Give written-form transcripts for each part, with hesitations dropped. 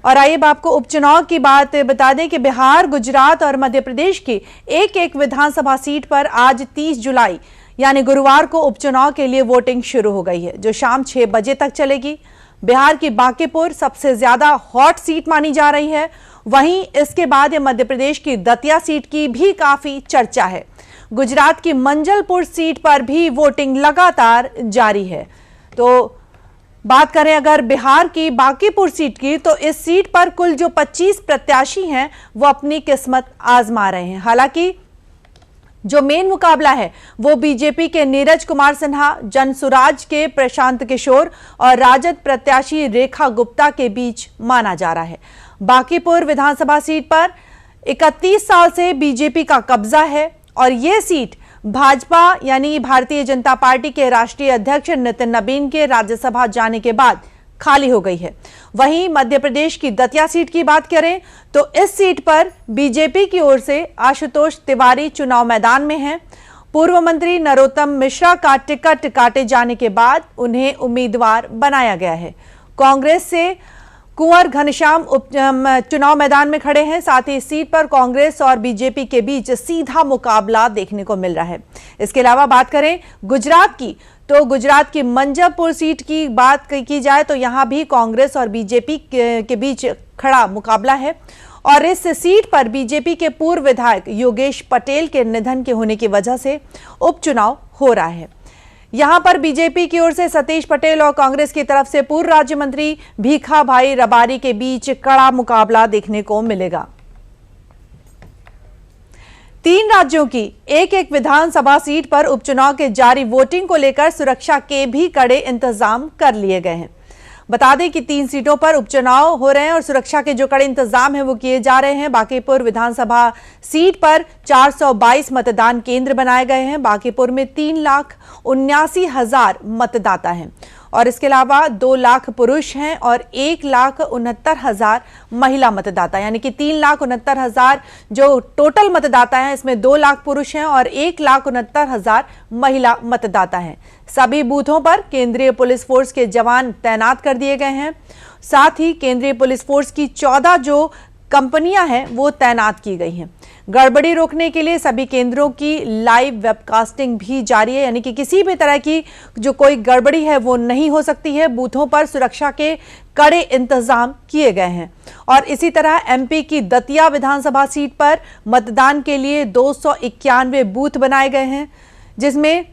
और आइए अब आपको उपचुनाव की बात बता दें कि बिहार, गुजरात और मध्य प्रदेश की एक एक विधानसभा सीट पर आज 30 जुलाई यानी गुरुवार को उपचुनाव के लिए वोटिंग शुरू हो गई है, जो शाम 6 बजे तक चलेगी। बिहार की बांकीपुर सबसे ज्यादा हॉट सीट मानी जा रही है। वहीं इसके बाद मध्य प्रदेश की दतिया सीट की भी काफी चर्चा है। गुजरात की मंजलपुर सीट पर भी वोटिंग लगातार जारी है। तो बात करें अगर बिहार की बांकीपुर सीट की, तो इस सीट पर कुल जो 25 प्रत्याशी हैं वो अपनी किस्मत आजमा रहे हैं। हालांकि जो मेन मुकाबला है वो बीजेपी के नीरज कुमार सिन्हा, जनसुराज के प्रशांत किशोर और राजद प्रत्याशी रेखा गुप्ता के बीच माना जा रहा है। बांकीपुर विधानसभा सीट पर 31 साल से बीजेपी का कब्जा है और यह सीट भाजपा यानी भारतीय जनता पार्टी के राष्ट्रीय अध्यक्ष नितिन नबीन के राज्यसभा जाने के बाद खाली हो गई है। वहीं मध्य प्रदेश की दतिया सीट की बात करें तो इस सीट पर बीजेपी की ओर से आशुतोष तिवारी चुनाव मैदान में हैं। पूर्व मंत्री नरोत्तम मिश्रा का टिकट काटे जाने के बाद उन्हें उम्मीदवार बनाया गया है। कांग्रेस से कुंवर घनश्याम चुनाव मैदान में खड़े हैं। साथ ही इस सीट पर कांग्रेस और बीजेपी के बीच सीधा मुकाबला देखने को मिल रहा है। इसके अलावा बात करें गुजरात की, तो गुजरात की मंजलपुर सीट की बात की जाए तो यहां भी कांग्रेस और बीजेपी के बीच खड़ा मुकाबला है और इस सीट पर बीजेपी के पूर्व विधायक योगेश पटेल के निधन के होने की वजह से उपचुनाव हो रहा है। यहां पर बीजेपी की ओर से सतीश पटेल और कांग्रेस की तरफ से पूर्व राज्य मंत्री भीखा भाई रबारी के बीच कड़ा मुकाबला देखने को मिलेगा। 3 राज्यों की एक एक विधानसभा सीट पर उपचुनाव के जारी वोटिंग को लेकर सुरक्षा के भी कड़े इंतजाम कर लिए गए हैं। बता दें कि 3 सीटों पर उपचुनाव हो रहे हैं और सुरक्षा के जो कड़े इंतजाम हैं वो किए जा रहे हैं। बांकीपुर विधानसभा सीट पर 422 मतदान केंद्र बनाए गए हैं। बांकीपुर में 3,79,000 मतदाता हैं और इसके अलावा 2 लाख पुरुष हैं और 1,69,000 महिला मतदाता, यानी कि 3,69,000 जो टोटल मतदाता हैं इसमें 2 लाख पुरुष हैं और 1,69,000 महिला मतदाता हैं। सभी बूथों पर केंद्रीय पुलिस फोर्स के जवान तैनात कर दिए गए हैं। साथ ही केंद्रीय पुलिस फोर्स की 14 जो कंपनियां हैं वो तैनात की गई हैं। गड़बड़ी रोकने के लिए सभी केंद्रों की लाइव वेबकास्टिंग भी जारी है, यानी कि किसी भी तरह की जो कोई गड़बड़ी है वो नहीं हो सकती है। बूथों पर सुरक्षा के कड़े इंतजाम किए गए हैं और इसी तरह एमपी की दतिया विधानसभा सीट पर मतदान के लिए 291 बूथ बनाए गए हैं, जिसमें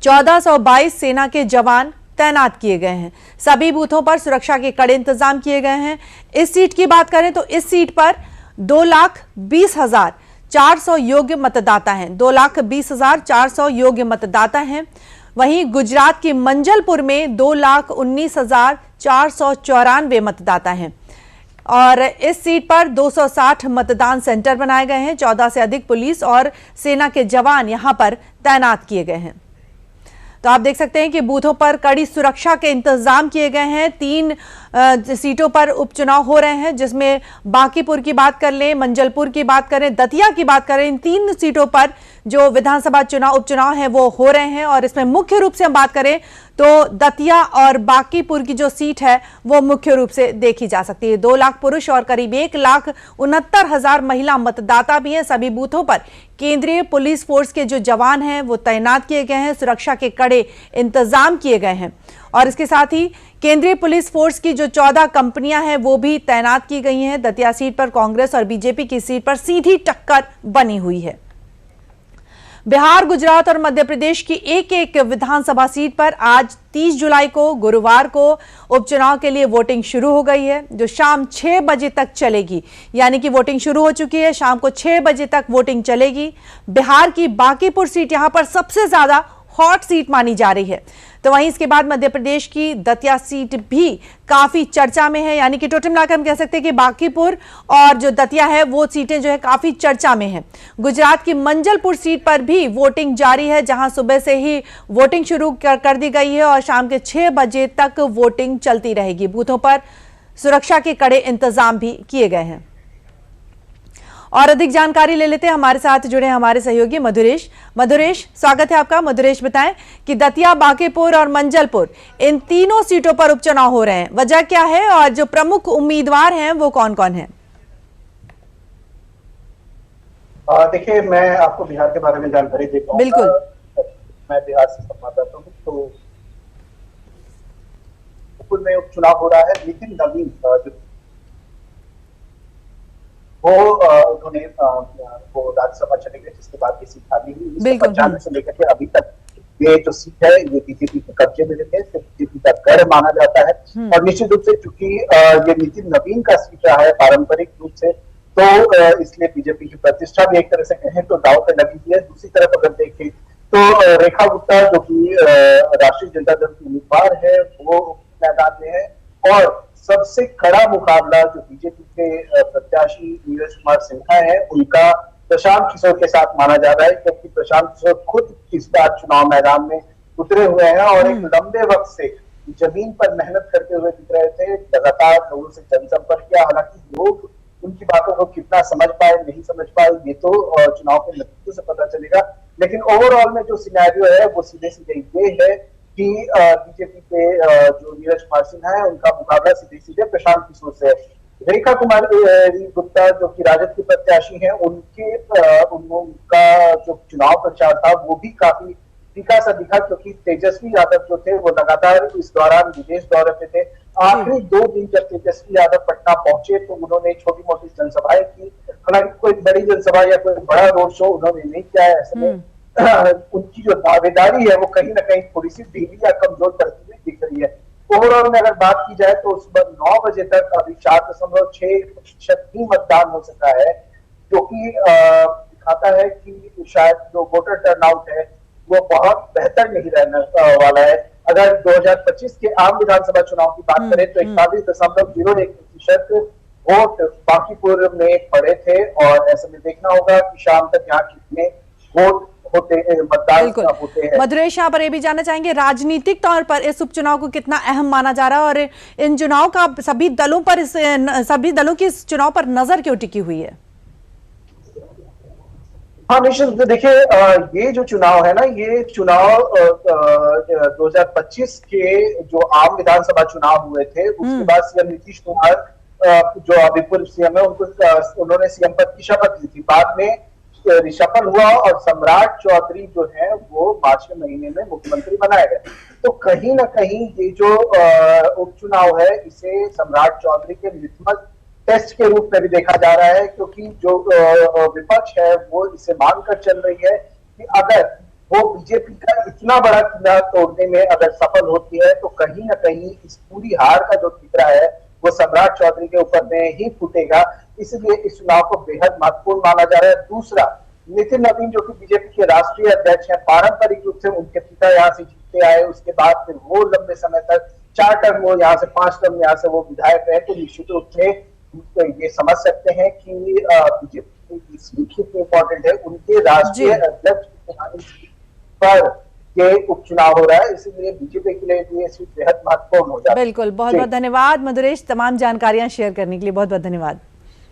1422 सेना के जवान तैनात किए गए हैं। सभी बूथों पर सुरक्षा के कड़े इंतजाम किए गए हैं। इस सीट की बात करें तो इस सीट पर 2,20,400 योग्य मतदाता हैं। 2,20,400 योग्य मतदाता हैं। वहीं गुजरात की मंजलपुर में 2,19,494 मतदाता हैं और इस सीट पर 260 मतदान सेंटर बनाए गए हैं। 14 से अधिक पुलिस और सेना के जवान यहां पर तैनात किए गए हैं। तो आप देख सकते हैं कि बूथों पर कड़ी सुरक्षा के इंतजाम किए गए हैं। 3 सीटों पर उपचुनाव हो रहे हैं, जिसमें बांकीपुर की बात कर लें, मंजलपुर की बात करें, दतिया की बात करें। इन 3 सीटों पर जो विधानसभा उपचुनाव है वो हो रहे हैं और इसमें मुख्य रूप से हम बात करें तो दतिया और बांकीपुर की जो सीट है वो मुख्य रूप से देखी जा सकती है। 2 लाख पुरुष और करीब 1,69,000 महिला मतदाता भी हैं। सभी बूथों पर केंद्रीय पुलिस फोर्स के जो जवान हैं वो तैनात किए गए हैं। सुरक्षा के कड़े इंतजाम किए गए हैं और इसके साथ ही केंद्रीय पुलिस फोर्स की जो 14 कंपनियां हैं वो भी तैनात की गई हैं। दतिया सीट पर कांग्रेस और बीजेपी की सीट पर सीधी टक्कर बनी हुई है। बिहार, गुजरात और मध्य प्रदेश की एक एक विधानसभा सीट पर आज 30 जुलाई को गुरुवार को उपचुनाव के लिए वोटिंग शुरू हो गई है, जो शाम 6 बजे तक चलेगी। यानी कि वोटिंग शुरू हो चुकी है, शाम को 6 बजे तक वोटिंग चलेगी। बिहार की बांकीपुर सीट यहां पर सबसे ज्यादा हॉट सीट मानी जा रही है। तो वहीं इसके बाद मध्य प्रदेश की दतिया सीट भी काफी चर्चा में है, यानी कि टोटल मिलाकर हम कह सकते हैं कि बांकीपुर और जो दतिया है वो सीटें जो है काफी चर्चा में है। गुजरात की मंजलपुर सीट पर भी वोटिंग जारी है, जहां सुबह से ही वोटिंग शुरू कर दी गई है और शाम के 6 बजे तक वोटिंग चलती रहेगी। बूथों पर सुरक्षा के कड़े इंतजाम भी किए गए हैं। और अधिक जानकारी ले लेते हैं। हमारे साथ जुड़े हमारे सहयोगी मधुरेश। मधुरेश, स्वागत है आपका। मधुरेश, बताएं कि दतिया, बांकीपुर और मंजलपुर, इन तीनों सीटों पर उपचुनाव हो रहे हैं, वजह क्या है और जो प्रमुख उम्मीदवार हैं वो कौन कौन हैं? देखिए, मैं आपको बिहार के बारे में जानकारी देता हूँ। बिल्कुल। मैं बिहार से संवाददाता हूँ। तो में उपचुनाव हो रहा है। नितिन नवीन उन्होंने वो राज्यसभा चले गए, जिसके बाद ये सीट खाली हुई। 1995 से लेकर के अभी तक ये जो सीट है ये बीजेपी के कब्जे में रहती है, बीजेपी का गढ़ माना जाता है। और निश्चित रूप से चूंकि ये नितिन नवीन का सीट रहा है पारंपरिक रूप से, तो इसलिए बीजेपी की प्रतिष्ठा भी एक तरह से कहें तो दांव पे लगी हुई है। दूसरी तरफ अगर देखें तो रेखा गुप्ता, जो कि राष्ट्रीय जनता दल की उम्मीदवार है, वो मैदान में है। और सबसे कड़ा मुकाबला जो बीजेपी के प्रत्याशी नीरज कुमार सिन्हा है, उनका प्रशांत किशोर के साथ माना जा रहा है, क्योंकि प्रशांत किशोर खुद इस बार चुनाव मैदान में उतरे हुए हैं और एक लंबे वक्त से जमीन पर मेहनत करते हुए दिख रहे थे। लगातार लोगों से जनसंपर्क किया। हालांकि लोग उनकी बातों को कितना समझ पाए नहीं समझ पाए ये तो चुनाव के नतीजे से पता चलेगा। लेकिन ओवरऑल में जो सिनेरियो है वो सीधे सीधे ये है कि बीजेपी के जो नीरज कुमार सिन्हा है, उनका मुकाबला सीधे सीधे प्रशांत किशोर से है। रेखा कुमार गुप्ता, जो कि राजद के प्रत्याशी हैं, उनका जो चुनाव प्रचार था वो भी काफी फीका सा दिखा, क्योंकि तेजस्वी यादव जो थे वो लगातार इस दौरान विदेश दौरे पे थे। आखिरी 2 दिन जब तेजस्वी यादव पटना पहुंचे तो उन्होंने छोटी मोटी जनसभाएं की। हालांकि कोई बड़ी जनसभा या कोई बड़ा रोड शो उन्होंने नहीं किया है। ऐसे में उनकी जो दावेदारी है वो कहीं ना कहीं थोड़ी सी ढीली या कमजोर करती हुई दिख रही है। ओवरऑल में अगर बात की जाए तो सुबह 9 बजे तक अभी 4.6% ही मतदान हो सका है, जो कि दिखाता है कि शायद जो वोटर टर्नआउट है वो बहुत बेहतर नहीं रहने वाला है। अगर 2025 के आम विधानसभा चुनाव की बात करें तो 41.01% वोट बांकीपुर में पड़े थे। और ऐसे में देखना होगा कि शाम तक यहाँ कितने वोट मतदान होते हैं। मधुरेश, यहाँ पर ये भी जानना चाहेंगे, राजनीतिक तौर पर इस उपचुनाव को कितना अहम माना जा रहा है और इन चुनाव का सभी दलों की इस चुनाव पर नजर क्यों टिकी हुई है? हाँ, निश्चित। देखिए, ये जो चुनाव है ना, ये चुनाव 2025 के जो आम विधानसभा चुनाव हुए थे उसके बाद सीएम नीतीश कुमार, जो अभी पूर्व सीएम है, उन्होंने सीएम पद की शपथ ली थी। बाद में रिशफल हुआ और सम्राट चौधरी जो है वो मार्च के महीने में मुख्यमंत्री बनाए गए। तो कहीं ना कहीं ये जो उपचुनाव है इसे सम्राट चौधरी के लिटमस टेस्ट के रूप में भी देखा जा रहा है, क्योंकि जो विपक्ष है वो इसे मानकर चल रही है कि अगर वो बीजेपी का इतना बड़ा किला तोड़ने में अगर सफल होती है तो कहीं ना कहीं इस पूरी हार का जो खतरा है वो सम्राट चौधरी के ऊपर में ही फूटेगा। इसलिए इस चुनाव को बेहद महत्वपूर्ण माना जा रहा है। दूसरा, नितिन नवीन, जो कि बीजेपी के राष्ट्रीय अध्यक्ष हैं, पारंपरिक रूप से उनके पिता यहाँ से जीतते आए, उसके बाद फिर वो लंबे समय तक 4 टर्म वो यहाँ से 5 टर्म यहाँ से वो विधायक रहे। तो निश्चित रूप से ये समझ सकते हैं कि बीजेपी की सीट कितनी इंपॉर्टेंट है। उनके राष्ट्रीय अध्यक्ष पर ये उपचुनाव हो रहा है, इसलिए बीजेपी के लिए ये सीट बेहद महत्वपूर्ण हो जाती है। बिल्कुल, बहुत बहुत धन्यवाद मधुरेश, तमाम जानकारियां शेयर करने के लिए बहुत बहुत धन्यवाद।